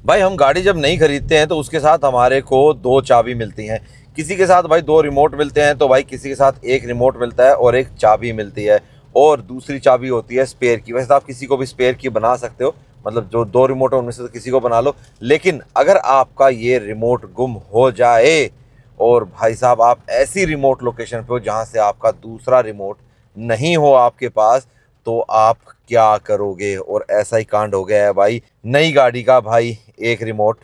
भाई हम गाड़ी जब नहीं खरीदते हैं तो उसके साथ हमारे को 2 चाबी मिलती हैं। किसी के साथ भाई 2 रिमोट मिलते हैं, तो भाई किसी के साथ 1 रिमोट मिलता है और 1 चाबी मिलती है, और दूसरी चाबी होती है स्पेयर की। वैसे तो आप किसी को भी स्पेयर की बना सकते हो, मतलब जो 2 रिमोट है उनमें से तो किसी को बना लो। लेकिन अगर आपका ये रिमोट गुम हो जाए और भाई साहब आप ऐसी रिमोट लोकेशन पे हो जहाँ से आपका दूसरा रिमोट नहीं हो आपके पास, तो आप क्या करोगे? और ऐसा ही कांड हो गया है भाई, नई गाड़ी का भाई 1 रिमोट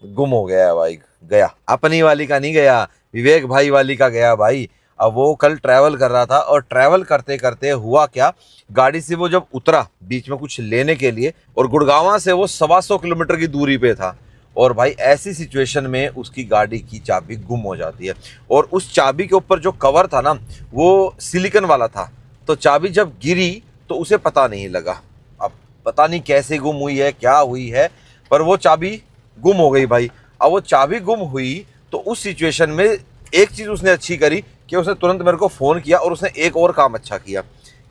गुम हो गया है भाई। गया अपनी वाली का नहीं गया, विवेक भाई वाली का गया भाई। अब वो कल ट्रैवल कर रहा था और ट्रैवल करते करते हुआ क्या, गाड़ी से वो जब उतरा बीच में कुछ लेने के लिए, और गुड़गांव से वो 125 किलोमीटर की दूरी पे था, और भाई ऐसी सिचुएशन में उसकी गाड़ी की चाबी गुम हो जाती है। और उस चाबी के ऊपर जो कवर था ना वो सिलिकॉन वाला था, तो चाबी जब गिरी तो उसे पता नहीं लगा। अब पता नहीं कैसे गुम हुई है, क्या हुई है, पर वो चाबी गुम हो गई भाई। अब वो चाबी गुम हुई तो उस सिचुएशन में एक चीज़ उसने अच्छी करी कि उसने तुरंत मेरे को फ़ोन किया, और उसने एक और काम अच्छा किया,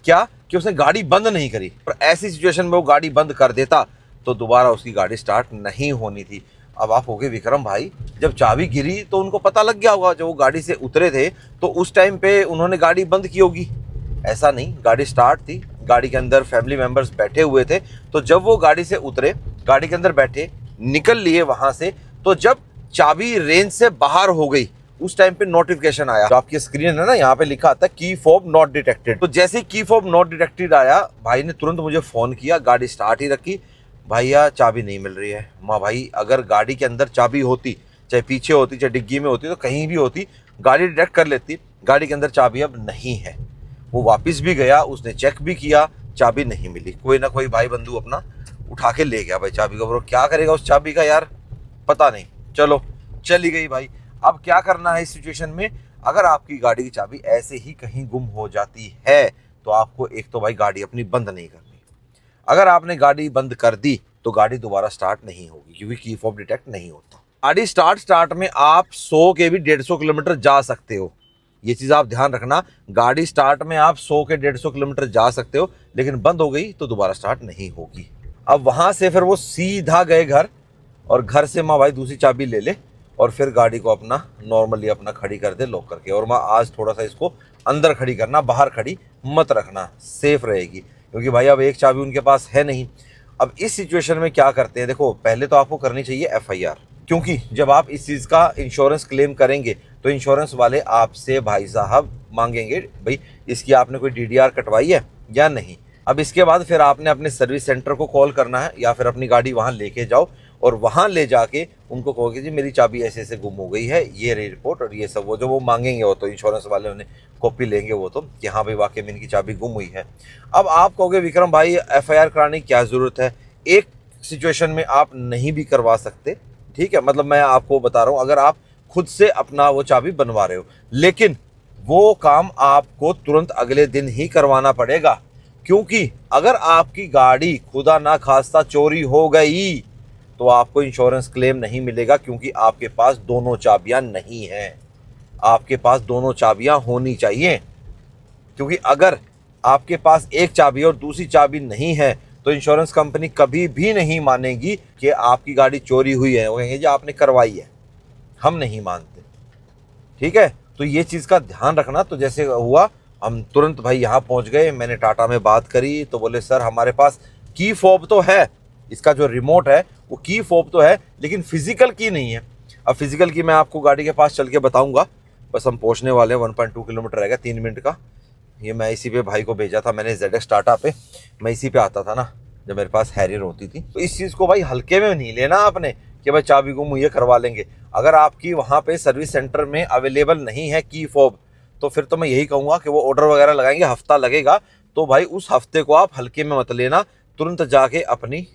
क्या कि उसने गाड़ी बंद नहीं करी। पर ऐसी सिचुएशन में वो गाड़ी बंद कर देता तो दोबारा उसकी गाड़ी स्टार्ट नहीं होनी थी। अब आप होगे विक्रम भाई, जब चाबी गिरी तो उनको पता लग गया होगा, जब वो गाड़ी से उतरे थे तो उस टाइम पे उन्होंने गाड़ी बंद की होगी। ऐसा नहीं, गाड़ी स्टार्ट थी, गाड़ी के अंदर फैमिली मेम्बर्स बैठे हुए थे। तो जब वो गाड़ी से उतरे, गाड़ी के अंदर बैठे, निकल लिए वहां से, तो जब चाबी रेंज से बाहर हो गई उस टाइम पे नोटिफिकेशन आया। जो आपकी स्क्रीन है ना, यहाँ पे लिखा आता है की फॉब नॉट डिटेक्टेड। तो जैसे ही की फॉब नॉट डिटेक्टेड आया, भाई ने तुरंत मुझे फ़ोन किया, गाड़ी स्टार्ट ही रखी, भैया चाबी नहीं मिल रही है। माँ भाई, अगर गाड़ी के अंदर चाबी होती, चाहे पीछे होती चाहे डिग्गी में होती, तो कहीं भी होती, गाड़ी डिटेक्ट कर लेती। गाड़ी के अंदर चाबी अब नहीं है। वो वापस भी गया, उसने चेक भी किया, चाबी नहीं मिली। कोई ना कोई भाई बंधु अपना उठा के ले गया भाई चाबी का। वो क्या करेगा उस चाबी का यार, पता नहीं। चलो चली गई भाई। अब क्या करना है इस सिचुएशन में? अगर आपकी गाड़ी की चाबी ऐसे ही कहीं गुम हो जाती है तो आपको एक तो भाई गाड़ी अपनी बंद नहीं करनी। अगर आपने गाड़ी बंद कर दी तो गाड़ी दोबारा स्टार्ट नहीं होगी, क्योंकि की फॉब डिटेक्ट नहीं होता। गाड़ी स्टार्ट में आप 100 के भी 150 किलोमीटर जा सकते हो, ये चीज़ आप ध्यान रखना। गाड़ी स्टार्ट में आप 100 के 150 किलोमीटर जा सकते हो, लेकिन बंद हो गई तो दोबारा स्टार्ट नहीं होगी। अब वहाँ से फिर वो सीधा गए घर, और घर से माँ भाई दूसरी चाबी ले ले और फिर गाड़ी को अपना नॉर्मली अपना खड़ी कर दे लॉक करके। और माँ आज थोड़ा सा इसको अंदर खड़ी करना, बाहर खड़ी मत रखना, सेफ रहेगी, क्योंकि भाई अब एक चाबी उनके पास है नहीं। अब इस सिचुएशन में क्या करते हैं, देखो पहले तो आपको करनी चाहिए FIR, क्योंकि जब आप इस चीज़ का इंश्योरेंस क्लेम करेंगे तो इंश्योरेंस वाले आपसे भाई साहब मांगेंगे भाई इसकी आपने कोई DDR कटवाई है या नहीं। अब इसके बाद फिर आपने अपने सर्विस सेंटर को कॉल करना है, या फिर अपनी गाड़ी वहाँ लेके जाओ और वहाँ ले जाके उनको कहोगे जी मेरी चाबी ऐसे ऐसे गुम हो गई है, ये रही रिपोर्ट और ये सब। वो जो वो मांगेंगे वो तो इंश्योरेंस वाले उन्हें कॉपी लेंगे वो तो, कि हाँ भाई वाकई में इनकी चाबी गुम हुई है। अब आप कहोगे विक्रम भाई FIR कराने की क्या ज़रूरत है? एक सिचुएशन में आप नहीं भी करवा सकते, ठीक है, मतलब मैं आपको बता रहा हूँ, अगर आप खुद से अपना वो चाबी बनवा रहे हो, लेकिन वो काम आपको तुरंत अगले दिन ही करवाना पड़ेगा, क्योंकि अगर आपकी गाड़ी खुदा ना खास्ता चोरी हो गई तो आपको इंश्योरेंस क्लेम नहीं मिलेगा, क्योंकि आपके पास दोनों चाबियां नहीं हैं। आपके पास दोनों चाबियां होनी चाहिए, क्योंकि अगर आपके पास एक चाबी और दूसरी चाबी नहीं है तो इंश्योरेंस कंपनी कभी भी नहीं मानेगी कि आपकी गाड़ी चोरी हुई है। वो कहेंगे जी आपने करवाई है, हम नहीं मानते, ठीक है। तो ये चीज़ का ध्यान रखना। तो जैसे हुआ, हम तुरंत भाई यहाँ पहुँच गए, मैंने टाटा में बात करी तो बोले सर हमारे पास की फॉब तो है, इसका जो रिमोट है वो की फॉब तो है, लेकिन फिजिकल की नहीं है। अब फिजिकल की मैं आपको गाड़ी के पास चल के बताऊंगा, बस हम पहुंचने वाले हैं, 1.2 किलोमीटर रहेगा, 3 मिनट का। ये मैं इसी पे भाई को भेजा था मैंने, ZX टाटा पे, मैं इसी पे आता था ना जब मेरे पास हैरियर होती थी। तो इस चीज़ को भाई हल्के में नहीं लेना आपने कि भाई चाबी गुम हुई है करवा लेंगे। अगर आपकी वहाँ पे सर्विस सेंटर में अवेलेबल नहीं है की फॉब, तो फिर तो मैं यही कहूँगा कि वो ऑर्डर वगैरह लगाएंगे, हफ्ता लगेगा, तो भाई उस हफ्ते को आप हल्के में मत लेना, तुरंत जाके अपनी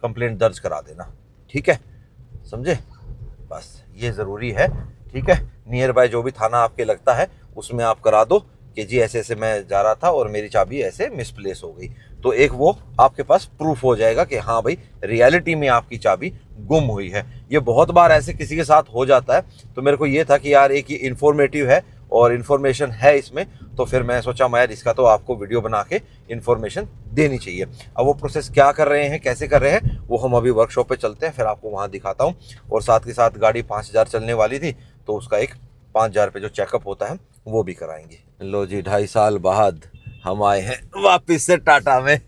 कंप्लेंट दर्ज करा देना, ठीक है, समझे? बस ये ज़रूरी है, ठीक है। नियर बाय जो भी थाना आपके लगता है उसमें आप करा दो कि जी ऐसे ऐसे मैं जा रहा था और मेरी चाबी ऐसे मिसप्लेस हो गई, तो एक वो आपके पास प्रूफ हो जाएगा कि हाँ भाई रियलिटी में आपकी चाबी गुम हुई है। ये बहुत बार ऐसे किसी के साथ हो जाता है, तो मेरे को ये था कि यार एक ये इन्फॉर्मेटिव है और इन्फॉर्मेशन है इसमें, तो फिर मैं सोचा मैं इसका तो आपको वीडियो बना के इन्फॉर्मेशन देनी चाहिए। अब वो प्रोसेस क्या कर रहे हैं, कैसे कर रहे हैं, वो हम अभी वर्कशॉप पे चलते हैं, फिर आपको वहाँ दिखाता हूँ। और साथ के साथ गाड़ी 5000 चलने वाली थी, तो उसका एक 5000 पे जो चेकअप होता है वो भी कराएंगे। लो जी, 2.5 साल बाद हम आए हैं वापिस से टाटा में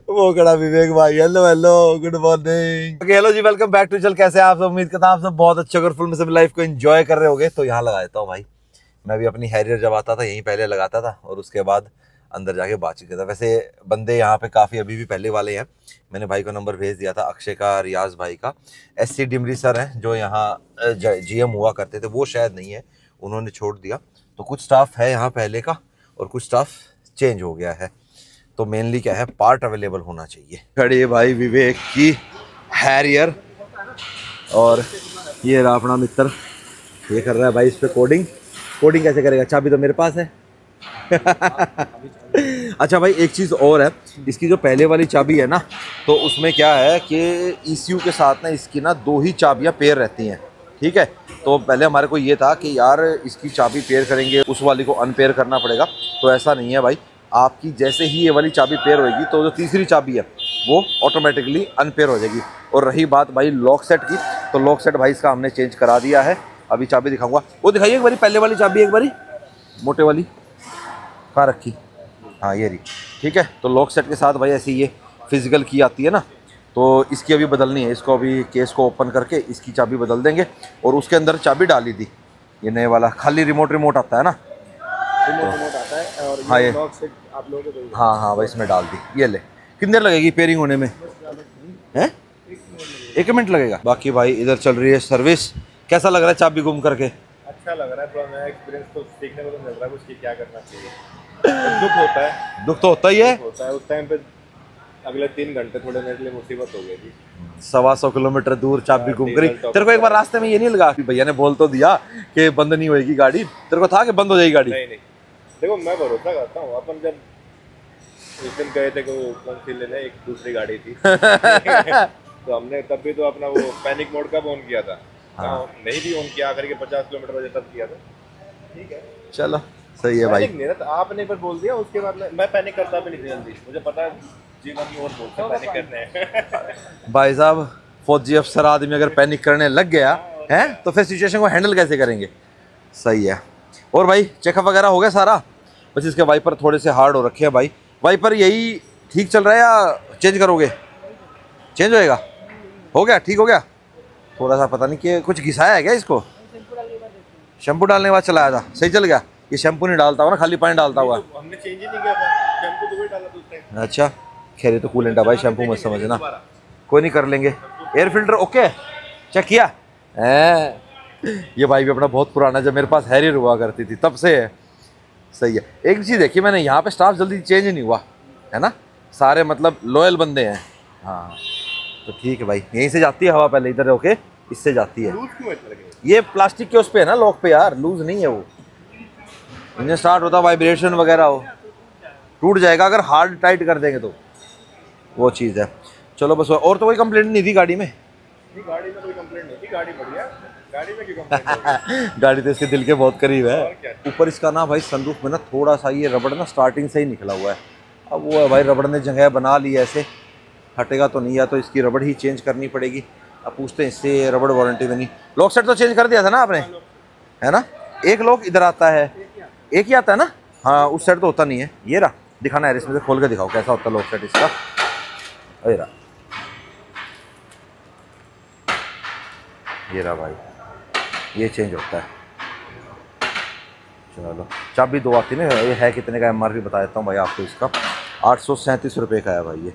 वो खड़ा विवेक भाई। Hello hello, good morning. Hello ji, welcome back to चल। कैसे आप सब? उम्मीद करता हूं आप सब बहुत अच्छे और फुल में सब लाइफ को एंजॉय कर रहे होगे। तो यहाँ लगा देता हूँ भाई, मैं भी अपनी हैरियर जब आता था यहीं पहले लगाता था और उसके बाद अंदर जाके बातचीत करता। वैसे बंदे यहाँ पे काफ़ी अभी भी पहले वाले हैं। मैंने भाई को नंबर भेज दिया था, अक्षय का, रियाज भाई का। SC डिमरी सर हैं जो यहाँ GM हुआ करते थे, वो शायद नहीं है, उन्होंने छोड़ दिया। तो कुछ स्टाफ है यहाँ पहले का और कुछ स्टाफ चेंज हो गया है। तो मेनली क्या है, पार्ट अवेलेबल होना चाहिए। खड़ी है भाई विवेक की हैरियर, और ये रहा अपना मित्र, ये कर रहा है भाई इस पे कोडिंग। कोडिंग कैसे करेगा? चाबी तो मेरे पास है अच्छा भाई, एक चीज़ और है, इसकी जो पहले वाली चाबी है ना, तो उसमें क्या है कि ECU के साथ ना इसकी ना 2 ही चाबियाँ पेयर रहती हैं, ठीक है। तो पहले हमारे को ये था कि यार इसकी चाबी पेयर करेंगे, उस वाली को अनपेयर करना पड़ेगा। तो ऐसा नहीं है भाई, आपकी जैसे ही ये वाली चाबी पेयर होगी तो जो तीसरी चाबी है वो ऑटोमेटिकली अनपेयर हो जाएगी। और रही बात भाई लॉक सेट की, तो लॉक सेट भाई इसका हमने चेंज करा दिया है। अभी चाबी दिखाऊंगा, वो दिखाइए एक बारी, पहले वाली चाबी एक बारी, मोटे वाली कहाँ रखी? हाँ ये रही, ठीक है। तो लॉक सेट के साथ भाई ऐसी ये फिजिकल की आती है ना, तो इसकी अभी बदलनी है। इसको अभी केस को ओपन करके इसकी चाबी बदल देंगे। और उसके अंदर चाबी डाली थी, ये नए वाला खाली रिमोट आता है ना, रिमोट आता है। और हाँ, ये लॉक सेट आप लोगों को, हाँ भाई इसमें डाल दी। ये ले, कितनी देर लगेगी पेयरिंग होने में? हैं 1 मिनट लगेगा। बाकी भाई इधर चल रही है सर्विस। कैसा लग रहा है चाबी गुम करके? अच्छा लग रहा है, थोड़ा नया एक्सपीरियंस तो सीखने को तो मिल रहा है कुछ कि क्या करना चाहिए। दुख होता है, दुख तो होता ही है, होता है। उस टाइम पे अगले 3 घंटे थोड़े मेरे लिए मुसीबत हो गई थी। 125 किलोमीटर दूर चाबी गुम करी। तेरे को एक बार रास्ते में ये नहीं लगा कि भैया ने बोल तो दिया कि बंद नहीं होगी गाड़ी? तेरे को था कि बंद हो जाएगी गाड़ी? नहीं, देखो मैं भरोसा करता हूँ। अपन जब उस दिन गए थे कौन सी लेने, एक दूसरी गाड़ी थी तो हमने तब भी तो अपना वो पैनिक मोड का ऑन किया था। हाँ। नहीं भी ऑन किया करके 50 किलोमीटर बजे तब किया था, ठीक है। चलो सही है भाई। नहीं, तो आपने पर बोल दिया, उसके बाद मैं पैनिक करता भी नहीं थी जल्दी, मुझे पता है जीवन की और बोलते पैनिक करने हैं भाई साहब, फौजी अफसर आदमी अगर पैनिक करने लग गया है तो फिर सिचुएशन को हैंडल कैसे करेंगे? सही है। और भाई चेकअप वगैरह हो गया सारा? बस इसके वाइपर थोड़े से हार्ड हो रखे हैं भाई। वाइपर यही ठीक चल रहा है या चेंज करोगे? चेंज होएगा? हो गया, ठीक हो गया। थोड़ा सा पता नहीं कि कुछ घिसाया है क्या इसको? शैम्पू डालने के बाद चलाया था, सही चल गया। ये शैम्पू नहीं डालता हुआ ना, खाली पानी डालता हुआ? हमने चेंज ही नहीं किया था, शैम्पू तो वही डाला था उस टाइम। अच्छा, खैर ये तो कूलेंट है भाई, शैम्पू मत समझना, कोई नहीं कर लेंगे। एयर फिल्टर ओके, चेक किया है? ये भाई भी अपना बहुत पुराना, जब मेरे पास हैरियर हुआ करती थी तब से है। सही है। एक चीज़ देखी मैंने, यहाँ पे स्टाफ जल्दी चेंज नहीं हुआ है ना, सारे मतलब लॉयल बंदे हैं। हाँ तो ठीक है भाई, यहीं से जाती है हवा पहले, इधर ओके, इससे जाती है। ये प्लास्टिक के उस पे है ना, लॉक पे यार, लूज नहीं है वो। इंजन स्टार्ट होता, वाइब्रेशन वगैरह हो, टूट जाएगा अगर हार्ड टाइट कर देंगे तो, वो चीज़ है। चलो बस, और तो कोई कंप्लेंट नहीं थी गाड़ी में? गाड़ी में कोई कंप्लेंट नहीं थी, गाड़ी बढ़िया, गाड़ी में क्यों कंप्लेंट गाड़ी तो इसके दिल के बहुत करीब है। ऊपर इसका ना भाई सनरूफ में ना थोड़ा सा ये रबड़ ना स्टार्टिंग से ही निकला हुआ है। अब वो है भाई, रबड़ ने जगह बना ली है, ऐसे हटेगा तो नहीं, या तो इसकी रबड़ ही चेंज करनी पड़ेगी। अब पूछते हैं इससे, रबड़ वारंटी में नहीं। लॉक सेट तो चेंज कर दिया था ना आपने, है ना? एक लॉक इधर आता है, एक ही आता है ना? हाँ, उस साइड तो होता नहीं है। ये रहा, दिखाना है इसमें से खोल के दिखाओ कैसा होता है लॉक सेट इसका। ये रहा, ये रहा भाई, ये चेंज होता है। चलो, चाबी 2 आती है ना। ये है कितने का? MRP बता देता हूँ भाई आपको इसका, 837 रुपये का है भाई ये,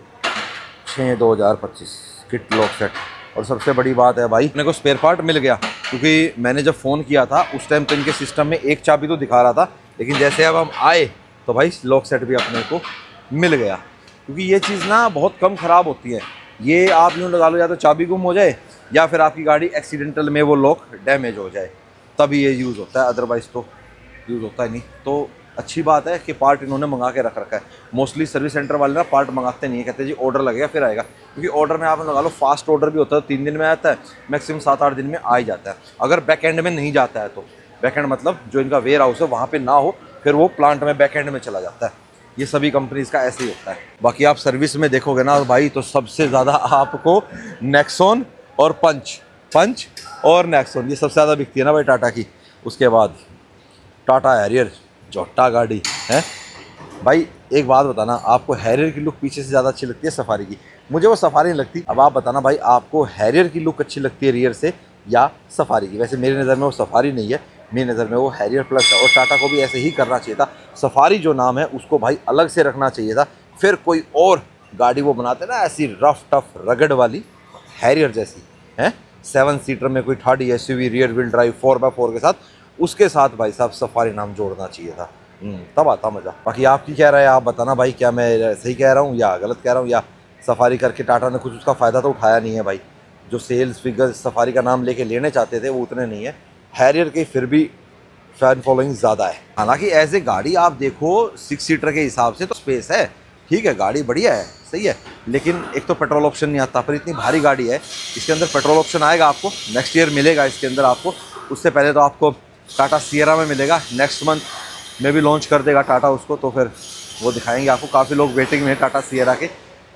6/2025 किट लॉक सेट। और सबसे बड़ी बात है भाई, अपने को स्पेयर पार्ट मिल गया, क्योंकि मैंने जब फ़ोन किया था उस टाइम तो इनके सिस्टम में एक चाबी तो दिखा रहा था, लेकिन जैसे अब हम आए तो भाई लॉक सेट भी अपने को मिल गया। क्योंकि ये चीज़ ना बहुत कम ख़राब होती है। ये आप यूँ लगा लो, या तो चाबी गुम हो जाए या फिर आपकी गाड़ी एक्सीडेंटल में वो लॉक डैमेज हो जाए, तभी ये यूज़ होता है, अदरवाइज़ तो यूज़ होता ही नहीं। तो अच्छी बात है कि पार्ट इन्होंने मंगा के रख रखा है। मोस्टली सर्विस सेंटर वाले ना पार्ट मंगाते नहीं है, कहते जी ऑर्डर लगेगा फिर आएगा। क्योंकि ऑर्डर में आप लगा लो, फास्ट ऑर्डर भी होता है 3 दिन में आता है, मैक्सिमम 7-8 दिन में आ ही जाता है, अगर बैक एंड में नहीं जाता है तो। बैक एंड मतलब जो इनका वेयर हाउस है वहाँ पे ना हो, फिर वो प्लांट में बैक एंड में चला जाता है। ये सभी कंपनीज का ऐसे ही होता है। बाकी आप सर्विस में देखोगे ना भाई, तो सबसे ज़्यादा आपको नेक्सॉन और पंच और नेक्सॉन ये सबसे ज़्यादा बिकती है ना भाई टाटा की। उसके बाद टाटा हैरियर, जोटा गाड़ी है भाई। एक बात बताना, आपको हैरियर की लुक पीछे से ज़्यादा अच्छी लगती है सफारी की? मुझे वो सफारी नहीं लगती। अब आप बताना भाई, आपको हैरियर की लुक अच्छी लगती है रियर से या सफारी की? वैसे मेरी नज़र में वो सफारी नहीं है, मेरी नज़र में वो हैरियर प्लस है। और टाटा को भी ऐसे ही करना चाहिए था। सफारी जो नाम है उसको भाई अलग से रखना चाहिए था, फिर कोई और गाड़ी वो बनाते ना ऐसी रफ टफ रगड़ वाली हैरियर जैसी है, 7 सीटर में कोई third SUV rear wheel drive 4x4 के साथ, उसके साथ भाई साहब सफारी नाम जोड़ना चाहिए था, तब आता मज़ा। बाकी आप की कह रहे हैं, आप बताना भाई, क्या मैं सही कह रहा हूँ या गलत कह रहा हूँ, या सफारी करके टाटा ने कुछ उसका फ़ायदा तो उठाया नहीं है भाई। जो सेल्स फिगर सफारी का नाम लेके लेने चाहते थे वो उतने नहीं है। हैरियर की फिर भी फैन फॉलोइंग ज़्यादा है। हालांकि एज ए गाड़ी आप देखो 6 सीटर के हिसाब से तो स्पेस है, ठीक है, गाड़ी बढ़िया है, सही है, लेकिन एक तो पेट्रोल ऑप्शन नहीं आता। पर इतनी भारी गाड़ी है, इसके अंदर पेट्रोल ऑप्शन आएगा आपको, नेक्स्ट ईयर मिलेगा इसके अंदर आपको। उससे पहले तो आपको टाटा सियरा में मिलेगा, नेक्स्ट मंथ में भी लॉन्च कर देगा टाटा उसको, तो फिर वो दिखाएंगे आपको। काफ़ी लोग वेटिंग में है टाटा सियरा के,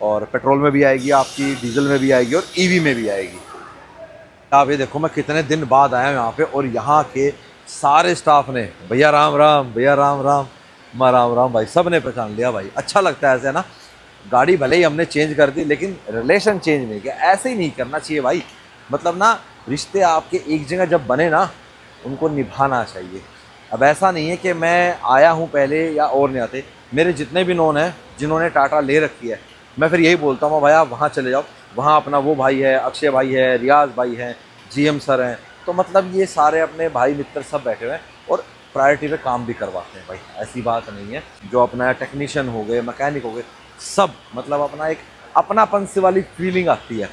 और पेट्रोल में भी आएगी आपकी, डीजल में भी आएगी और ईवी में भी आएगी। आप ये देखो, मैं कितने दिन बाद आया हूँ यहाँ पे, और यहाँ के सारे स्टाफ ने भैया राम राम, भैया राम राम, माँ राम राम भाई, सब ने पहचान लिया भाई। अच्छा लगता है ऐसे ना। गाड़ी भले ही हमने चेंज कर दी, लेकिन रिलेशन चेंज नहीं किया। ऐसे ही नहीं करना चाहिए भाई। मतलब ना, रिश्ते आपके एक जगह जब बने ना, उनको निभाना चाहिए। अब ऐसा नहीं है कि मैं आया हूँ पहले या और नहीं आते। मेरे जितने भी नोन हैं जिन्होंने टाटा ले रखी है, मैं फिर यही बोलता हूँ भाई आप वहाँ चले जाओ, वहाँ अपना वो भाई है, अक्षय भाई है, रियाज भाई हैं, जीएम सर हैं, तो मतलब ये सारे अपने भाई मित्र सब बैठे हुए हैं और प्रायोरिटी पे काम भी करवाते हैं भाई। ऐसी बात नहीं है। जो अपना टेक्नीशियन हो गए, मैकेनिक हो गए, सब मतलब अपना एक अपनापन से वाली फीलिंग आती है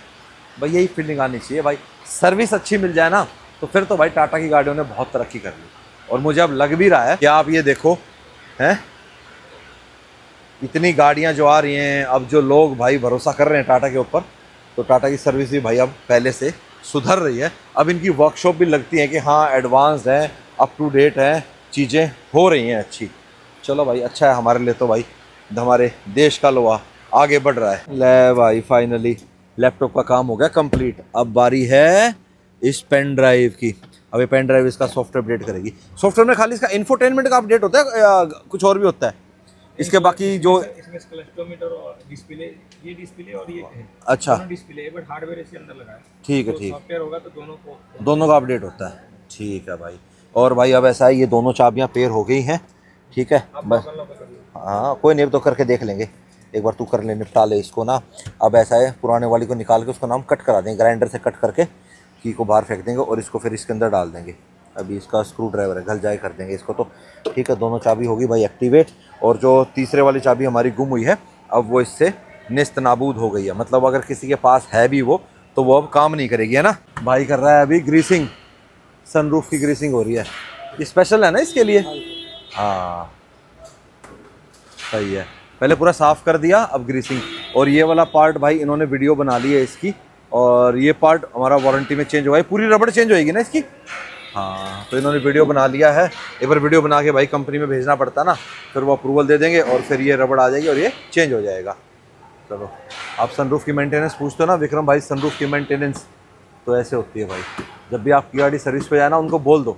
भाई। यही फीलिंग आनी चाहिए भाई। सर्विस अच्छी मिल जाए ना, तो फिर तो भाई टाटा की गाड़ियों ने बहुत तरक्की कर ली। और मुझे अब लग भी रहा है कि आप ये देखो हैं, इतनी गाड़ियां जो आ रही हैं, अब जो लोग भाई भरोसा कर रहे हैं टाटा के ऊपर, तो टाटा की सर्विस भी भाई अब पहले से सुधर रही है। अब इनकी वर्कशॉप भी लगती है कि हाँ एडवांस्ड है, अप टू डेट है, चीज़ें हो रही हैं अच्छी। चलो भाई, अच्छा है हमारे लिए तो भाई, हमारे देश का लोहा आगे बढ़ रहा है। ले भाई, फाइनली लैपटॉप का काम हो गया कंप्लीट। अब बारी है इस पेन ड्राइव की। अब ये पेन ड्राइव इसका सॉफ्टवेयर अपडेट करेगी। सॉफ्टवेयर में खाली इसका इंफोटेनमेंट का अपडेट होता है या कुछ और भी होता है? इसके बाकी जो इसमें क्लस्टोमीटर और डिस्प्ले, ये डिस्प्ले और ये है, अच्छा दोनों डिस्प्ले है, बट हार्डवेयर इसके अंदर लगा है। ठीक है, तो ठीक, सॉफ्टवेयर होगा तो दोनों का अपडेट होता है। ठीक है भाई। और भाई अब ऐसा है, ये दोनों चाबियां पेयर हो गई हैं, ठीक है बस। हाँ कोई नहीं, अब तो करके देख लेंगे एक बार, तू कर ले, निपटा ले इसको ना। अब ऐसा है, पुराने वाली को निकाल के उसको नाम कट करा देंगे, ग्राइंडर से कट करके की को बाहर फेंक देंगे और इसको फिर इसके अंदर डाल देंगे। अभी इसका स्क्रू ड्राइवर है, घल जाए कर देंगे इसको तो। ठीक है, दोनों चाबी होगी भाई एक्टिवेट। और जो तीसरे वाली चाबी हमारी गुम हुई है, अब वो इससे निस्त नाबूद हो गई है। मतलब अगर किसी के पास है भी वो, तो वो अब काम नहीं करेगी, है ना। भाई कर रहा है अभी ग्रीसिंग, सनरूफ की ग्रीसिंग हो रही है। ये स्पेशल है ना इसके लिए। हाँ सही है, पहले पूरा साफ़ कर दिया, अब ग्रीसिंग। और ये वाला पार्ट भाई इन्होंने वीडियो बना ली है इसकी, और ये पार्ट हमारा वारंटी में चेंज होगा। ये पूरी रबड़ चेंज होएगी ना इसकी। हाँ तो इन्होंने वीडियो बना लिया है। एक बार वीडियो बना के भाई कंपनी में भेजना पड़ता है ना, फिर वो अप्रूवल दे देंगे और फिर ये रबड़ आ जाएगी और ये चेंज हो जाएगा। चलो, आप सनरूफ की मेंटेनेंस पूछते हो ना विक्रम भाई, सनरूफ की मेंटेनेंस तो ऐसे होती है भाई। जब भी आपकी गाड़ी सर्विस पे जाए ना, उनको बोल दो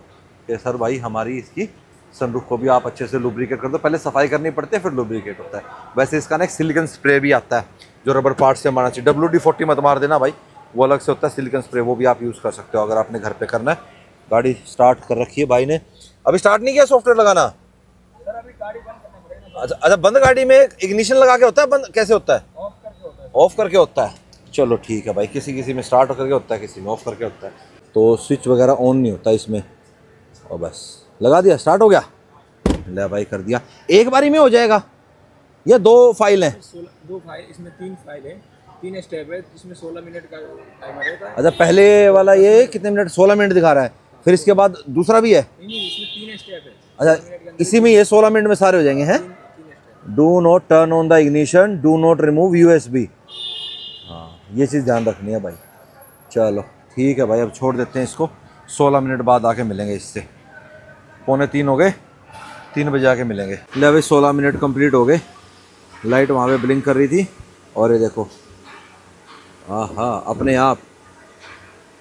कि सर भाई हमारी इसकी सनरूफ को भी आप अच्छे से लुब्रिकेट कर दो। पहले सफाई करनी पड़ती है, फिर लुब्रिकेट होता है। वैसे इसका ना एक सिलिकन स्प्रे भी आता है जो रबर पार्ट से मारना चाहिए। WD-40 मत मार देना भाई, वो अलग से होता है सिलिकन स्प्रे, वो भी आप यूज़ कर सकते हो अगर आपने घर पे करना है। गाड़ी स्टार्ट कर रखी है भाई ने, अभी स्टार्ट नहीं किया सॉफ्टवेयर लगाना। अच्छा अच्छा, बंद गाड़ी में इग्निशन लगा के होता है, बंद कैसे होता है? ऑफ करके होता है। चलो ठीक है भाई, किसी किसी में स्टार्ट करके होता है, किसी में ऑफ करके होता है। तो स्विच वगैरह ऑन नहीं होता इसमें। और बस लगा दिया, स्टार्ट हो गया। ले भाई कर दिया। एक बारी में हो जाएगा या 2 फाइल हैं? 2 फाइल, इसमें 3 फाइल है, 3 स्टेप है, इसमें 16 मिनट का टाइमर रहता है। अच्छा, पहले वाला ये कितने मिनट? 16 मिनट दिखा रहा है, फिर इसके बाद दूसरा भी है? नहीं, इसमें 3 स्टेप है। अच्छा, इसी में ये 16 मिनट में सारे हो जाएंगे हैं। Do not turn on the ignition, do not remove USB। हाँ ये चीज़ ध्यान रखनी है भाई। चलो ठीक है भाई, अब छोड़ देते हैं इसको, 16 मिनट बाद आके मिलेंगे इससे। 2:45 हो गए, 3 बजे आके मिलेंगे। ले भाई 16 मिनट कंप्लीट हो गए। लाइट वहाँ पे ब्लिंक कर रही थी और ये देखो, हाँ हाँ अपने आप।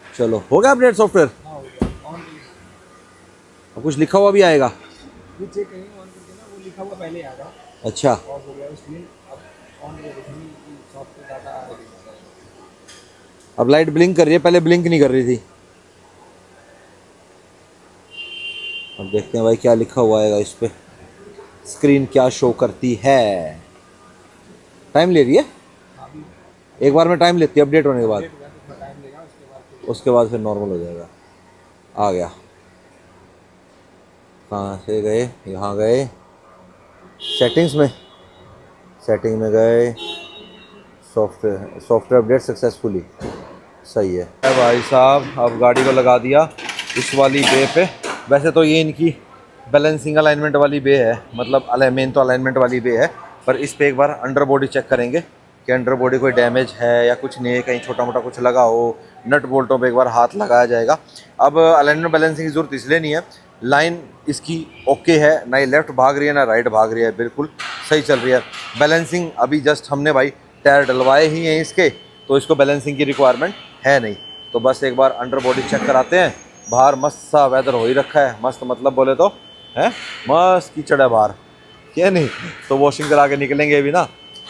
चलो हो गया अपडेट सॉफ्टवेयर। अब कुछ लिखा हुआ भी आएगा। चेक करेंगे ऑन करके ना, वो लिखा हुआ पहले आएगा। अच्छा ऑफ हो गया स्क्रीन, अब ऑन हो गई, सॉफ्टवेयर डाटा आ रही है। अब लाइट ब्लिंक कर रही है, पहले ब्लिंक नहीं कर रही थी। अब देखते हैं भाई क्या लिखा हुआ आएगा इस पे, स्क्रीन क्या शो करती है। टाइम ले रही है, एक बार में टाइम लेती है अपडेट होने के बाद, टाइम लेगा, उसके बाद फिर नॉर्मल हो जाएगा। आ गया, कहाँ से गए, यहाँ गए सेटिंग्स में, सेटिंग में गए, सॉफ्टवेयर अपडेट सक्सेसफुली। सही है भाई साहब। अब गाड़ी को लगा दिया इस वाली बे पे। वैसे तो ये इनकी बैलेंसिंग अलाइनमेंट वाली बे है, मतलब मेन तो अलाइनमेंट वाली बे है, पर इस पे एक बार अंडर बॉडी चेक करेंगे कि अंडर बॉडी कोई डैमेज है या कुछ नहीं है, कहीं छोटा मोटा कुछ लगा हो। नट बोल्टों पे एक बार हाथ लगाया जाएगा। अब अलाइनमेंट बैलेंसिंग की ज़रूरत इसलिए नहीं है, लाइन इसकी ओके है, ना ये लेफ़्ट भाग रही है ना राइट भाग रही है, बिल्कुल सही चल रही है। बैलेंसिंग अभी जस्ट हमने भाई टायर डलवाए ही हैं इसके, तो इसको बैलेंसिंग की रिक्वायरमेंट है नहीं। तो बस एक बार अंडर बॉडी चेक कराते हैं। बाहर मस्त सा वेदर हो ही रखा है, मस्त मतलब बोले तो है, मस्त कीचड़ है बाहर, क्या नहीं। तो वॉशिंग करा के निकलेंगे भी ना,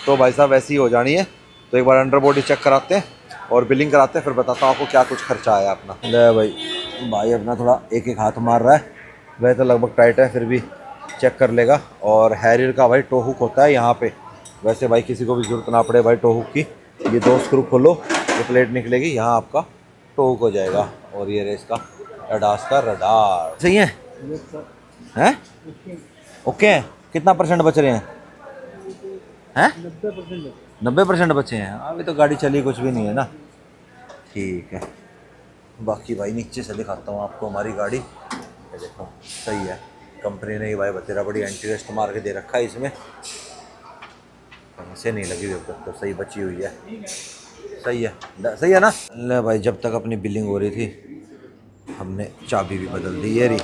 तो भाई साहब वैसी ही हो जानी है। तो एक बार अंडर बॉडी चेक कराते हैं और बिलिंग कराते हैं, फिर बताता हूँ आपको क्या कुछ खर्चा आया अपना। ले भाई अपना थोड़ा एक एक हाथ मार रहा है, वह तो लगभग टाइट है, फिर भी चेक कर लेगा। और हैरियर का भाई टो हुक होता है यहाँ पे, वैसे भाई किसी को भी ज़रूरत ना पड़े भाई टो हुक की। ये 2 स्क्रू खोलो, ये प्लेट निकलेगी, यहाँ आपका टो हुक हो जाएगा। और ये रहे इसका एडास का रडार। सही है हैं, ओके है। कितना परसेंट बच रहे हैं? 90% बचे हैं। अभी तो गाड़ी चली कुछ भी नहीं है ना, ठीक है। बाकी भाई नीचे से दिखाता हूँ आपको हमारी गाड़ी, ये देखो सही है। कंपनी ने ही भाई बतेरा बड़ी एंटी रेस्ट मार के दे रखा है इसमें, से नहीं लगी हुई अब तक, तो सही बची हुई है। सही है, सही है ना। ले भाई जब तक अपनी बिलिंग हो रही थी हमने चाबी भी बदल दी। ये रही,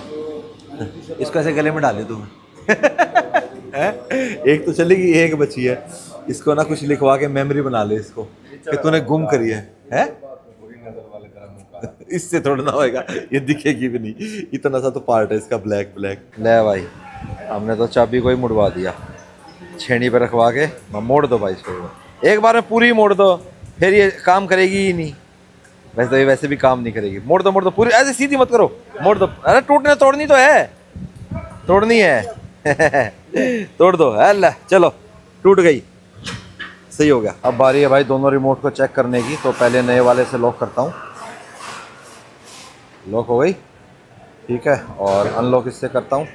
इसको ऐसे गले में डाले तू एक तो चलेगी, एक बची है। इसको ना कुछ लिखवा के मेमोरी बना ले इसको कि तूने गुम करी है? इससे थोड़ा ना होएगा, ये दिखेगी भी नहीं, इतना सा तो पार्ट है इसका ब्लैक ब्लैक। ले भाई हमने तो चाबी को ही मुड़वा दिया, छेनी पे रखवा के। मोड़ दो भाई इसको, एक बार में पूरी मोड़ दो, फिर ये काम करेगी ही नहीं। वैसे तो ये वैसे भी काम नहीं करेगी। मोड़ दो पूरी, ऐसे सीधी मत करो, मोड़ दो। अरे टूटने तोड़नी तो है, तोड़नी है तोड़ दो। अल्लाह चलो टूट गई, सही हो गया। अब बारी है भाई दोनों रिमोट को चेक करने की। तो पहले नए वाले से लॉक करता हूँ, लॉक हो गई, ठीक है। और अनलॉक इससे करता हूँ,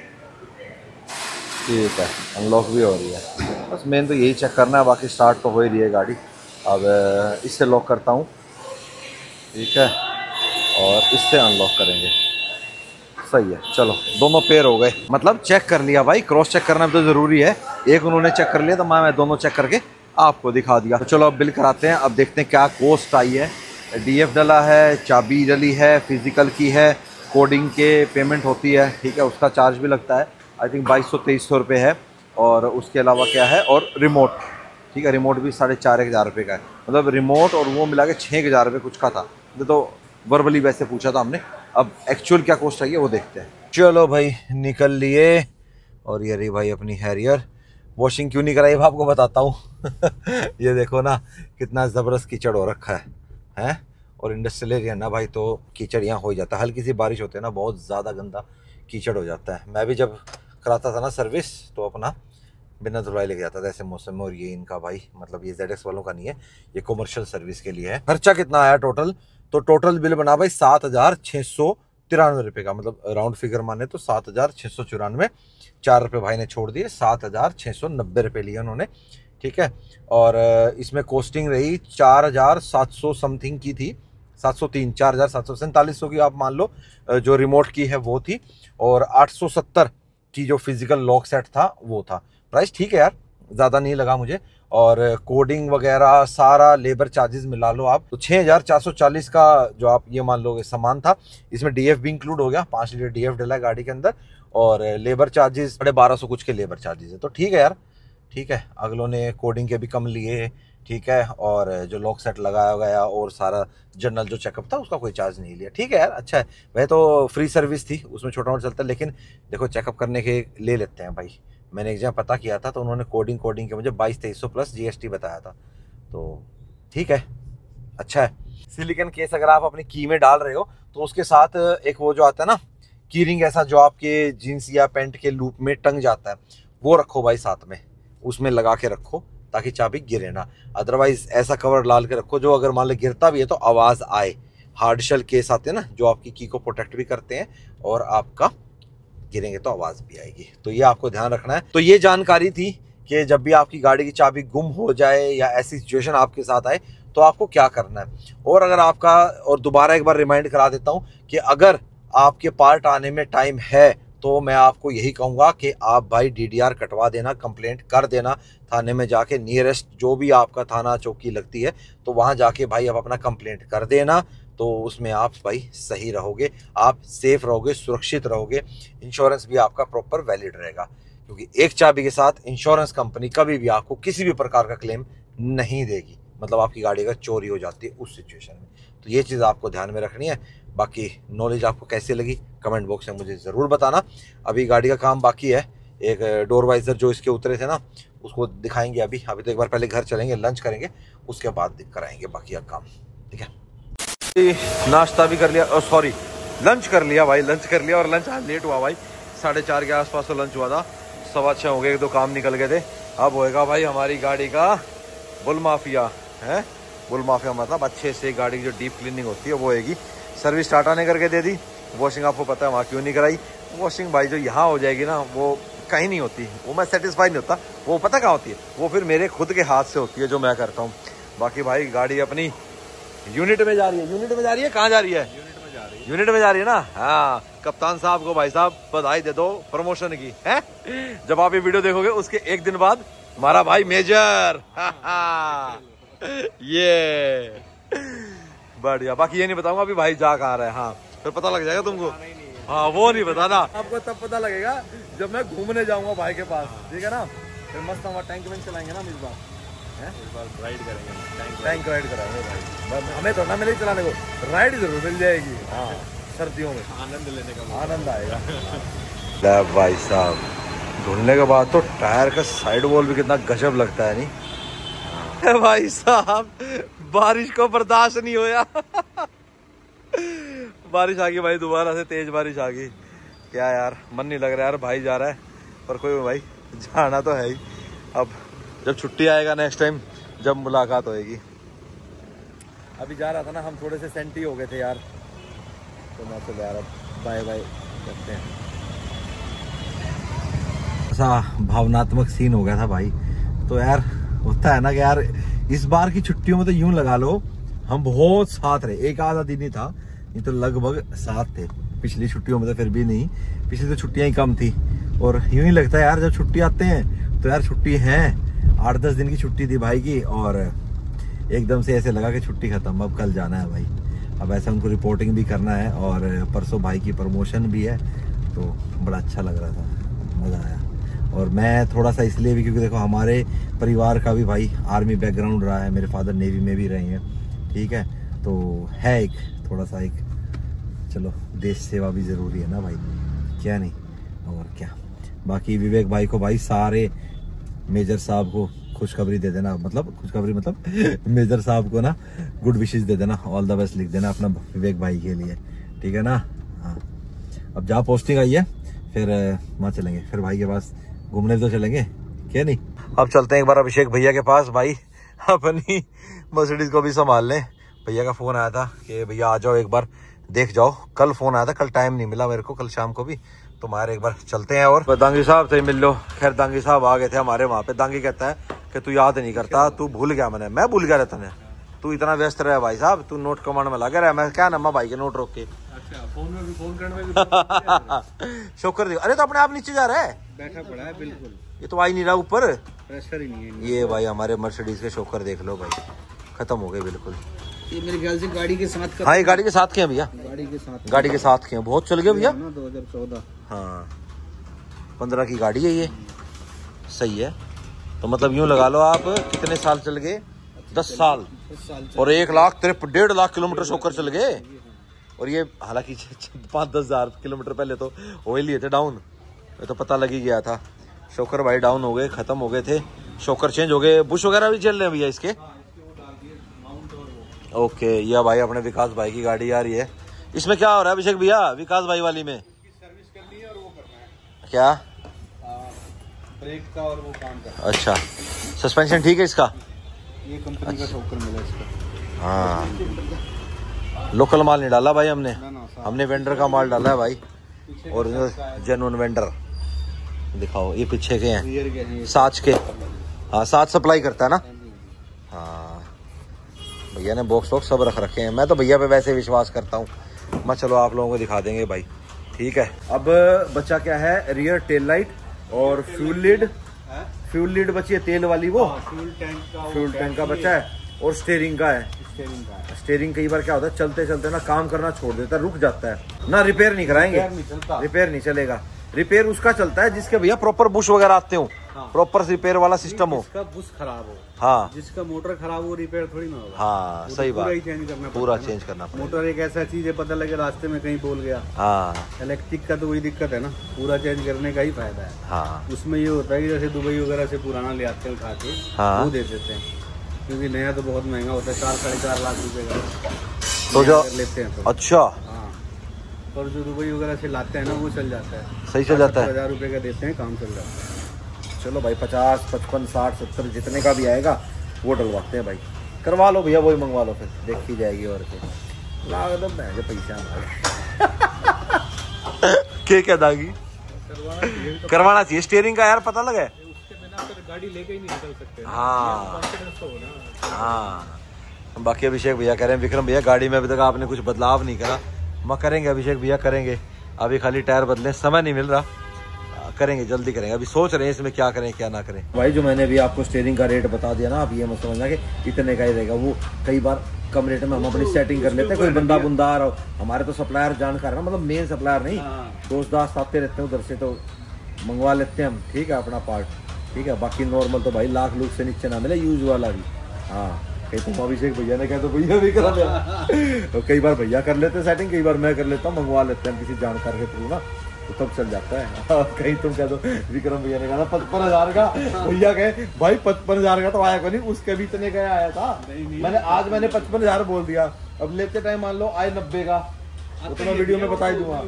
ठीक है, अनलॉक भी हो रही है। बस मेन तो यही चेक करना है, बाकी स्टार्ट तो हो ही रही है गाड़ी। अब इससे लॉक करता हूँ, ठीक है, और इससे अनलॉक करेंगे। सही है, चलो दोनों पेयर हो गए, मतलब चेक कर लिया भाई। क्रॉस चेक करना तो ज़रूरी है, एक उन्होंने चेक कर लिया तो मैं दोनों चेक करके आपको दिखा दिया। तो चलो अब बिल कराते हैं। अब देखते हैं क्या कॉस्ट आई है। डीएफ डला है, चाबी डली है, फिजिकल की है, कोडिंग के पेमेंट होती है, ठीक है, उसका चार्ज भी लगता है। आई थिंक 2200-2300 रुपये है। और उसके अलावा क्या है, और रिमोट, ठीक है, रिमोट भी 4500 रुपये का है। मतलब रिमोट और वो मिला के 6000 रुपये कुछ का था। तो वर्बली वैसे पूछा था हमने, अब एक्चुअल क्या कॉस्ट आई है वो देखते हैं। चलो भाई निकल लिए। और ये रही भाई अपनी हैरियर। वॉशिंग क्यों नहीं कराई मैं आपको बताता हूँ ये देखो ना कितना ज़बरदस्त कीचड़ हो रखा है। और इंडस्ट्रियल एरिया ना भाई, तो कीचड़ यहाँ हो ही जाता है। हल्की सी बारिश होती है ना, बहुत ज़्यादा गंदा कीचड़ हो जाता है। मैं भी जब कराता था ना सर्विस, तो अपना बिना धुलाई लेके जाता था ऐसे मौसम में। और ये इनका भाई मतलब ये ZX वालों का नहीं है, ये कॉमर्शियल सर्विस के लिए है। खर्चा कितना आया टोटल? तो टोटल बिल बना भाई 7693 रुपये का, मतलब राउंड फिगर माने तो 7694। 4 रुपये भाई ने छोड़ दिए, 7690 रुपये लिए उन्होंने, ठीक है। और इसमें कॉस्टिंग रही 4700 समथिंग की थी, 703, 4747 की आप मान लो, जो रिमोट की है वो थी। और 870 की जो फिजिकल लॉक सेट था वो था। प्राइस ठीक है यार, ज़्यादा नहीं लगा मुझे। और कोडिंग वगैरह सारा लेबर चार्जेस मिला लो आप तो 6440 का जो आप ये मान लोगे सामान था। इसमें डीएफ भी इंक्लूड हो गया, 5 लीटर डीएफ डला है गाड़ी के अंदर और लेबर चार्जेस 1250 कुछ के लेबर चार्जेस है। तो ठीक है यार, ठीक है। अगलों ने कोडिंग के भी कम लिए, ठीक है, और जो लॉक सेट लगाया गया और सारा जनरल जो चेकअप था उसका कोई चार्ज नहीं लिया। ठीक है यार, अच्छा है। वह तो फ्री सर्विस थी, उसमें छोटा मोटा चलता है, लेकिन देखो चेकअप करने के ले लेते हैं भाई। मैंने एक जगह पता किया था तो उन्होंने कोडिंग के मुझे 2200-2300 प्लस जीएसटी बताया था। तो ठीक है, अच्छा है। सिलिकॉन केस अगर आप अपनी की में डाल रहे हो तो उसके साथ एक वो जो आता है ना की रिंग, ऐसा जो आपके जीन्स या पैंट के लूप में टंग जाता है, वो रखो भाई साथ में, उसमें लगा के रखो ताकि चाबी गिरे ना। अदरवाइज ऐसा कवर डाल के रखो जो अगर मान लो गिरता भी है तो आवाज़ आए। हार्ड शेल केस आते हैं ना जो आपकी की को प्रोटेक्ट भी करते हैं और आपका गिरेंगे तो आवाज़ भी आएगी। तो ये आपको ध्यान रखना है। तो ये जानकारी थी कि जब भी आपकी गाड़ी की चाबी गुम हो जाए या ऐसी सिचुएशन आपके साथ आए तो आपको क्या करना है। और अगर आपका, और दोबारा एक बार रिमाइंड करा देता हूँ कि अगर आपके पार्ट आने में टाइम है तो मैं आपको यही कहूँगा कि आप भाई डीडीआर कटवा देना, कंप्लेंट कर देना थाने में जाके। नियरेस्ट जो भी आपका थाना चौकी लगती है तो वहाँ जाके भाई आप अपना कंप्लेंट कर देना। तो उसमें आप भाई सही रहोगे, आप सेफ रहोगे, सुरक्षित रहोगे, इंश्योरेंस भी आपका प्रॉपर वैलिड रहेगा। क्योंकि एक चाबी के साथ इंश्योरेंस कंपनी कभी भी आपको किसी भी प्रकार का क्लेम नहीं देगी, मतलब आपकी गाड़ी अगर चोरी हो जाती है उस सिचुएशन में। तो ये चीज़ आपको ध्यान में रखनी है। बाकी नॉलेज आपको कैसी लगी कमेंट बॉक्स में मुझे ज़रूर बताना। अभी गाड़ी का काम बाकी है, एक डोर वाइजर जो इसके उतरे थे ना उसको दिखाएंगे अभी तो एक बार पहले घर चलेंगे, लंच करेंगे, उसके बाद कराएंगे बाकी का काम। ठीक है, नाश्ता भी कर लिया, सॉरी लंच कर लिया भाई, लंच कर लिया। और लंच आज लेट हुआ भाई, 4:30 के आसपास तो लंच हुआ था, 6:15 हो गए, 1-2 काम निकल गए थे। अब होएगा भाई हमारी गाड़ी का बुल माफिया है। बुल माफिया मतलब अच्छे से गाड़ी की जो डीप क्लीनिंग होती है वो होएगी। सर्विस टाटा ने करके दे दी, वॉशिंग आपको पता है वहाँ क्यों नहीं कराई। वॉशिंग भाई जो यहाँ हो जाएगी ना वो कहीं नहीं होती, वो मैं सेटिस्फाई नहीं होता। वो पता कहाँ होती है, वो फिर मेरे खुद के हाथ से होती है जो मैं करता हूँ। बाकी भाई गाड़ी अपनी यूनिट में जा रही है। यूनिट में जा रही है, कहाँ जा रही है? यूनिट में जा रही है। यूनिट में जा रही है ना। हाँ, कप्तान साहब को भाई साहब बधाई दे दो प्रमोशन की है। जब आप ये वीडियो देखोगे उसके एक दिन बाद हमारा भाई मेजर ये बढ़िया। बाकी ये नहीं बताऊंगा अभी भाई जा कहाँ रहा है। हाँ, फिर पता लग जाएगा तुमको। हाँ, वो नहीं बताना आपको, तब पता लगेगा जब मैं घूमने जाऊंगा भाई के पास। ठीक है ना, फिर मस्त हमारा टैंक वैंक चलाएंगे ना हम इस बार राइड करेंगे, टैंक राइड कराएंगे भाई। हमें तो ना मिले चलाने को, राइड जरूर मिल जाएगी। हाँ, सर्दियों में आनंद लेने का आनंद आएगा। भाई साहब धुलने के बाद तो टायर का साइड वॉल भी कितना गजब लगता है नहीं भाई साहब। बारिश को बर्दाश्त नहीं होया बारिश आ गई भाई, दोबारा से तेज बारिश आ गई। क्या यार, मन नहीं लग रहा यार, भाई जा रहा है पर कोई भाई जाना तो है ही। अब जब छुट्टी आएगा नेक्स्ट टाइम जब मुलाकात होएगी। अभी जा रहा था ना, हम थोड़े से सेंटी हो गए थे यार, तो मैं तो यार अब बाय बाय करते हैं। ऐसा भावनात्मक सीन हो गया था भाई। तो यार होता है ना कि यार इस बार की छुट्टियों में तो यूं लगा लो हम बहुत साथ रहे, एक आधा दिन ही था, नहीं तो लगभग साथ थे। पिछली छुट्टियों में तो फिर भी नहीं, पिछली तो छुट्टियां ही कम थी। और यूं ही लगता है यार जब छुट्टी आते हैं तो यार छुट्टी है, 8-10 दिन की छुट्टी थी भाई की, और एकदम से ऐसे लगा कि छुट्टी खत्म, अब कल जाना है भाई। अब ऐसा उनको रिपोर्टिंग भी करना है और परसों भाई की प्रमोशन भी है, तो बड़ा अच्छा लग रहा था, मज़ा आया। और मैं थोड़ा सा इसलिए भी क्योंकि देखो हमारे परिवार का भी भाई आर्मी बैकग्राउंड रहा है, मेरे फादर नेवी में भी रहे हैं। ठीक है, तो है एक थोड़ा सा एक, चलो देश सेवा भी ज़रूरी है ना भाई, क्या नहीं, और क्या। बाकी विवेक भाई को भाई सारे मेजर साहब को खुशखबरी दे देना, मतलब खुशखबरी मतलब मेजर साहब को ना गुड विशेस दे देना, ऑल द बेस्ट लिख देना अपना विवेक भाई के लिए। ठीक है ना। हाँ, अब जहाँ पोस्टिंग आई है फिर वहाँ चलेंगे, फिर भाई के पास घूमने तो चलेंगे, क्या नहीं। अब चलते हैं एक बार अभिषेक भैया के पास, भाई अपनी मर्सिडीज को भी संभाल लें। भैया का फोन आया था कि भैया आ जाओ एक बार देख जाओ, कल फोन आया था, कल टाइम नहीं मिला मेरे को, कल शाम को भी, तो हमारे एक बार चलते हैं। और दांगी साहब से मिल लो। खैर दांगी साहब आ गए थे हमारे वहाँ पे। दांगी कहता है कि तू याद नहीं करता, तू भूल गया। मैं भूल गया रहता, तू इतना व्यस्त रहा भाई साहब, तू नोट कमाने में लगा रहा है। मैं क्या नम्मा भाई के नोट रोक के फोन में भी फोन करने में शुक्र। अरे तो अपने आप नीचे जा रहा है, बैठा पड़ा है बिल्कुल। ये तो आ ही नहीं रहा ऊपर, प्रेशर ही नहीं है। ये भाई हमारे मर्सिडीज के शोकर देख लो भाई, खत्म हो गए बिल्कुल। ये मेरे ख्याल से गाड़ी के साथ हाँ, ये गाड़ी के साथ के हैं भैया, गाड़ी के साथ के हैं। बहुत चल गए भैया, 2014। हाँ 15 की गाड़ी है ये, सही है। तो मतलब यूं लगा लो आप कितने साल चल गए, 10 साल और 1,1,00,000 1.5 लाख किलोमीटर शोकर चल गए। और ये हालांकि 5-10 हज़ार किलोमीटर पहले तो ऑयल लिए थे डाउन, ये तो पता लग ही गया था। शोकर भाई डाउन हो गए, खत्म हो गए थे, शोकर चेंज हो गए। बुश वगैरह भी चल रहे हैं भैया इसके। ओके, यह भाई अपने विकास भाई की गाड़ी आ रही है। इसमें क्या हो रहा है अभिषेक भैया, विकास भाई वाली में सर्विस करनी है और वो करना है क्या, ब्रेक का और वो काम करना। अच्छा, सस्पेंशन ठीक है इसका, ये कंपनी का शोकर मिला इसका। हाँ, लोकल माल नहीं डाला भाई हमने वेंडर का माल डाला है भाई, और जेन्युइन वेंडर। दिखाओ, ये पीछे के हैं, साच के। हाँ, साच सप्लाई करता है ना। हाँ, भैया ने बॉक्स वॉक्स सब रख रखे हैं। मैं तो भैया पे वैसे विश्वास करता हूँ। मैं चलो आप लोगों को दिखा देंगे भाई, ठीक है। अब बचा क्या है, रियर टेल लाइट और फ्यूल लीड बची है, तेल वाली वो फ्यूल टैंक का बचा है, और स्टीयरिंग का है। स्टीयरिंग कई बार क्या होता है, चलते चलते ना काम करना छोड़ देता है, रुक जाता है ना, रिपेयर नहीं कराएंगे, रिपेयर नहीं चलेगा। रिपेयर उसका चलता है जिसके भैया प्रॉपर बुश वगैरह आते हो, प्रॉपर रिपेयर वाला सिस्टम हो। जिसका बुश खराब हो, हाँ, जिसका मोटर खराब हो, रिपेयर थोड़ी ना होगा। हाँ, सही बात, पूरा चेंज करना पड़ेगा। मोटर एक ऐसा चीज है, पता लगे रास्ते में कहीं बोल गया। हाँ, इलेक्ट्रिक का तो वही दिक्कत है ना, पूरा चेंज करने का ही फायदा है। हाँ, उसमें ये होता है कि जैसे दुबई वगैरह से पुराना ले आते हैं उठा के, हाँ, वो दे देते हैं, क्योंकि नया तो बहुत महंगा होता है, 4-4.5 लाख रुपए का तो जो लेते हैं। तो अच्छा, हाँ, और जो दुबई वगैरह से लाते हैं ना, वो चल जाता है, सही चल जाता है। 10,000 रुपए का देते हैं, काम चल जाता है। चलो भाई, 50, 55, 60, 70 जितने का भी आएगा वो डलवाते हैं भाई। करवा लो भैया, वही मंगवा लो, फिर देखी जाएगी। और पैसा क्या दागी करवाना चाहिए स्टीयरिंग का यार, पता लगा है, उसके बिना फिर गाड़ी लेके ही नहीं निकल सकते। हाँ, हाँ। बाकी अभिषेक भैया कह रहे हैं, विक्रम भैया गाड़ी में अभी तक आपने कुछ बदलाव नहीं करा। मैं करेंगे अभिषेक भैया, करेंगे। अभी खाली टायर बदले, समय नहीं मिल रहा, करेंगे, जल्दी करेंगे। अभी सोच रहे हैं इसमें क्या करें क्या ना करें। भाई जो मैंने भी आपको स्टीयरिंग का रेट बता दिया ना, आप ये मत समझना कि इतने का ही रहेगा। वो कई बार कम रेट में हम अपनी सेटिंग कर लेते हैं। कोई बंदा बुंदा आ रहा हो, हमारे तो सप्लायर जानकार है ना, मतलब मेन सप्लायर नहीं, दोस्त दास्त आते रहते हैं उधर से, तो मंगवा लेते हैं हम, ठीक है, अपना पार्ट, ठीक है। बाकी नॉर्मल तो भाई लाख लूख से नीचे ना मिले, यूज वाला भी। हाँ, कहीं तुम अभिषेक भैया ने कहा तो भैया भी करा लिया। तो कई बार भैया कर लेते हैं सेटिंग, कई बार मैं कर लेता हूँ, मंगवा लेते हैं किसी जानकार के थ्रू ना, तो तब चल जाता है। कहीं तुम कह दो विक्रम भैया ने कहा 55,000 का, भैया कहे भाई 55,000 का तो आया को नहीं, उसके भी इतने का आया था। मैंने 55,000 बोल दिया, अब लेते टाइम मान लो आए 90 का, तो मैं वीडियो में बता ही दूंगा।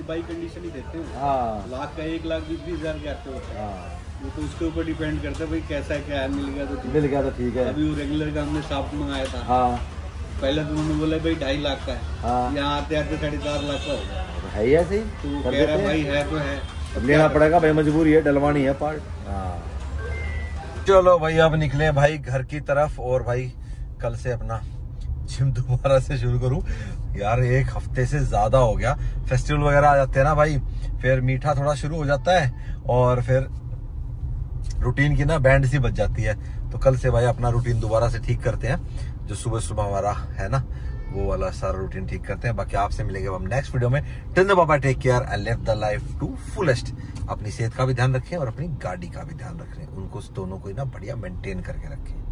बाई कंडीशन ही देते हैं। हाँ, लाख का 1,20,000 के आते होते हैं। हाँ, वो तो उसके ऊपर डिपेंड करता है भाई, कैसा क्या है, मिल गया तो ठीक है। अभी वो रेगुलर का हमने शाफ्ट मंगाया था। हाँ, पहले तो उन्होंने बोला भाई 2.5 लाख का है। हाँ, यहाँ आते आते 4.5 लाख का हो गया। है ही ऐसे ही, तो कह रहा भाई है तो है, अब लेना पड़ेगा भाई, मजबूरी है, डलवानी है पार्ट। हाँ, चलो भाई अब निकले भाई घर की तरफ, और भाई कल से अपना जिम दोबारा से शुरू करूं यार। 1 हफ्ते से ज्यादा हो गया, फेस्टिवल वगैरह आ जाते हैं ना भाई, फिर मीठा थोड़ा शुरू हो जाता है, और फिर रूटीन की ना बैंड सी बच जाती है। तो कल से भाई अपना रूटीन दोबारा से ठीक करते हैं, जो सुबह सुबह हमारा है ना, वो वाला सारा रूटीन ठीक करते हैं। बाकी आपसे मिलेंगे हम नेक्स्ट वीडियो में। Till then bye bye, take care and live the life to fullest. अपनी सेहत का भी ध्यान रखें और अपनी गाड़ी का भी ध्यान रखें, उनको दोनों को ना बढ़िया मेंटेन करके रखें।